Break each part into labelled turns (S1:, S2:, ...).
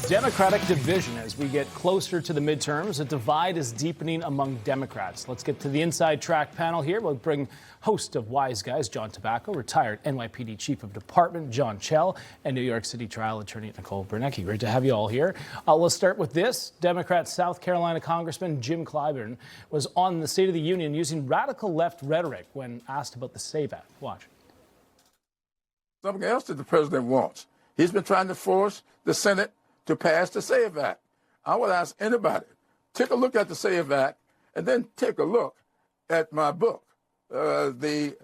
S1: Democratic division as we get closer to the midterms. A divide is deepening among Democrats. Let's get to the inside track panel here. We'll bring host of Wise Guys, John Tabacco, retired NYPD Chief of Department, John Chell, and New York City trial attorney, Nicole Brenecki. Great to have you all here. We'll start with this. Democrat South Carolina Congressman Jim Clyburn was on the State of the Union using radical left rhetoric when asked about the SAVE Act. Watch.
S2: Something else that the president wants. He's been trying to force the Senate to pass the SAVE Act. I would ask anybody, take a look at the SAVE Act and then take a look at my book, the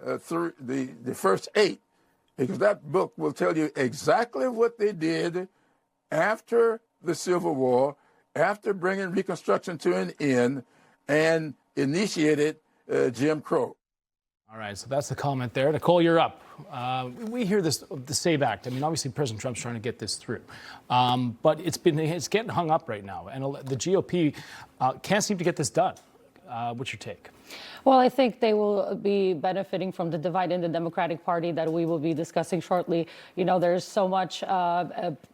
S2: first 8, because that book will tell you exactly what they did after the Civil War, after bringing Reconstruction to an end, and initiated Jim Crow.
S1: All right, so that's the comment there. Nicole, you're up. We hear this, the SAVE Act. I mean, obviously, President Trump's trying to get this through. But it's getting hung up right now. And the GOP can't seem to get this done. What's your take?
S3: Well, I think they will be benefiting from the divide in the Democratic Party that we will be discussing shortly. You know, there's so much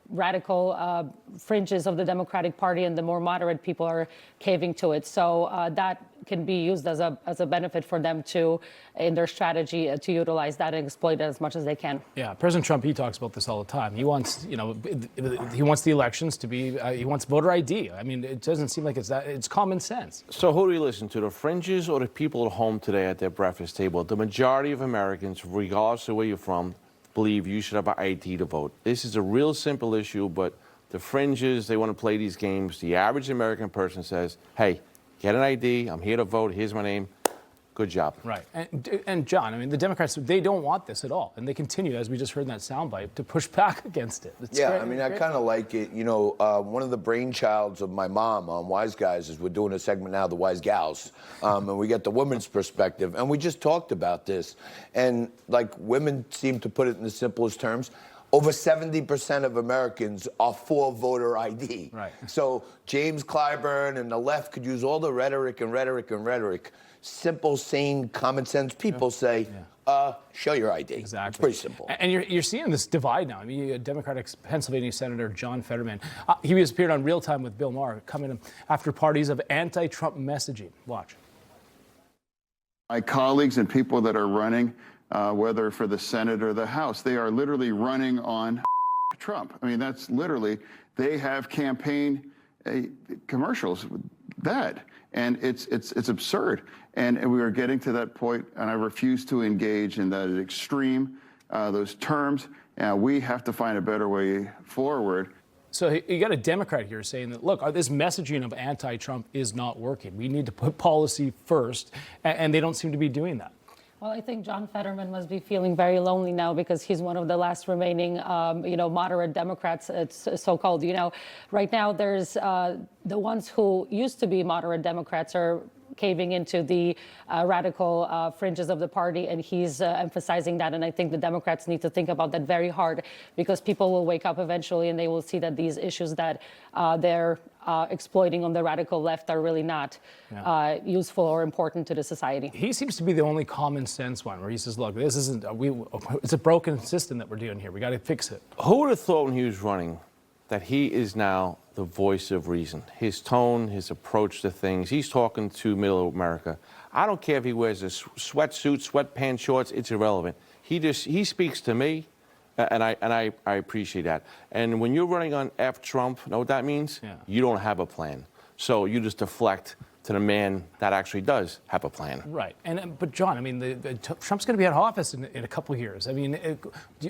S3: radical fringes of the Democratic Party, and the more moderate people are caving to it. So that can be used as a benefit for them to, in their strategy, to utilize that and exploit it as much as they can. Yeah,
S1: President Trump, he talks about this all the time. He wants, you know, he wants the elections to be, he wants voter ID. I mean, it doesn't seem like it's common sense.
S4: So who do you listen to, the fringes or the people at home today at their breakfast table? The majority of Americans, regardless of where you're from, believe you should have an ID to vote. This is a real simple issue, but the fringes, they want to play these games. The average American person says, hey, get an ID, I'm here to vote, here's my name. Good job.
S1: Right. And John, I mean, the Democrats, they don't want this at all. And they continue, as we just heard in that soundbite, to push back against it.
S5: It's great. I mean, I kind of like it. You know, one of the brainchilds of my mom on Wise Guys is we're doing a segment now, the Wise Gals. And we get the women's perspective. And we just talked about this. And, like, women seem to put it in the simplest terms. Over 70% of Americans are for voter ID.
S1: Right.
S5: So James Clyburn and the left could use all the rhetoric and rhetoric and rhetoric. Simple, sane, common sense people say, show your ID.
S1: Exactly.
S5: It's pretty simple.
S1: And you're seeing this divide now. I mean, Democratic Pennsylvania Senator John Fetterman, he was appeared on Real Time with Bill Maher, coming after parties of anti-Trump messaging. Watch.
S6: My colleagues and people that are running, whether for the Senate or the House, they are literally running on Trump. I mean, that's literally, they have campaign commercials with that. And it's absurd. And we are getting to that point, and I refuse to engage in that extreme, those terms. We have to find a better way forward.
S1: So you got a Democrat here saying that, look, this messaging of anti-Trump is not working. We need to put policy first, and they don't seem to be doing that.
S3: Well, I think John Fetterman must be feeling very lonely now because he's one of the last remaining, moderate Democrats, it's so-called. You know, right now there's the ones who used to be moderate Democrats are caving into the radical fringes of the party, and he's emphasizing that. And I think the Democrats need to think about that very hard because people will wake up eventually and they will see that these issues that they're exploiting on the radical left are really not useful or important to the society.
S1: He seems to be the only common sense one where he says, look, this isn't, it's a broken system that we're doing here. We got to fix it.
S4: Who would have thought when he was running that he is now the voice of reason? His tone, his approach to things, he's talking to middle America. I don't care if he wears a sweatsuit, sweatpants, shorts, it's irrelevant. He speaks to me, and I appreciate that. And when you're running on F Trump, know what that means?
S1: Yeah.
S4: You don't have a plan. So you just deflect to the man that actually does have a plan.
S1: Right. But John, I mean, Trump's going to be out of office in a couple of years. I mean,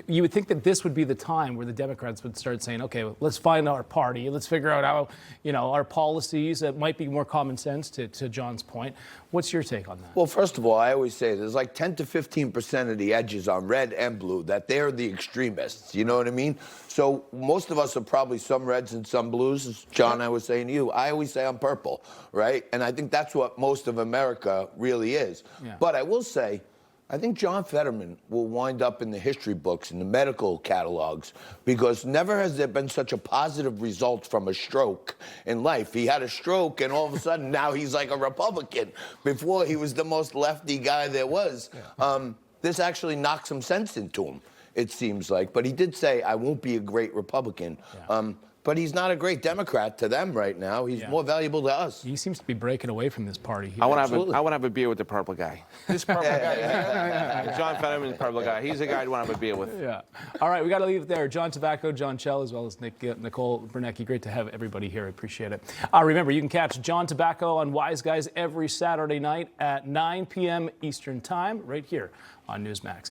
S1: you would think that this would be the time where the Democrats would start saying, okay, well, let's find our party. Let's figure out how, our policies that might be more common sense, to John's point. What's your take on that?
S5: Well, first of all, I always say there's like 10 to 15% of the edges on red and blue that they're the extremists. You know what I mean? So most of us are probably some reds and some blues. As John, I was saying to you, I always say I'm purple, right? And I think that's what most of America really is.
S1: Yeah.
S5: But I will say, I think John Fetterman will wind up in the history books, in the medical catalogs, because never has there been such a positive result from a stroke in life. He had a stroke, and all of a sudden, now he's like a Republican. Before, he was the most lefty guy there was.
S1: Yeah.
S5: This actually knocked some sense into him. it seems like. But he did say, I won't be a great Republican.
S1: Yeah.
S5: But he's not a great Democrat to them right now. He's more valuable to us.
S1: He seems to be breaking away from this party here.
S4: I want to have a beer with the purple guy. This purple guy, John Fetterman's purple guy. He's the guy I'd want to have a beer with.
S1: Yeah. All right, we got to leave it there. John Tabacco, John Chell, as well as Nicole, Brenecki. Great to have everybody here. I appreciate it. Remember, you can catch John Tabacco on Wise Guys every Saturday night at 9 p.m. Eastern Time, right here on Newsmax.